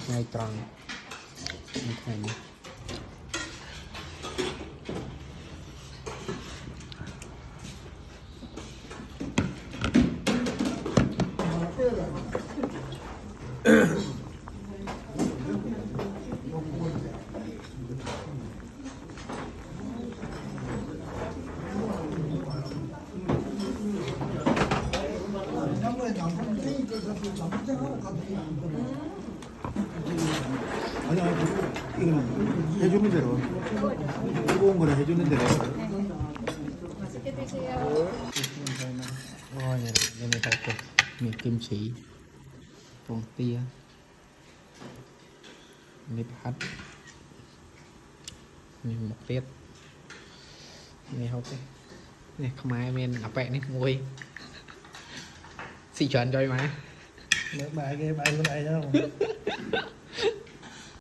ngay tròn thành 아니, 이거는 해주는 대로. 뜨거운 거는 해주는 대로. 맛있게 드세요. ôi này này phải cực miền kim chỉ tôm tia này bắt này một tiết này không cái này không ai men gặp bạn này ngồi xì chuẩn cho mà Bài cái bài của này đâu.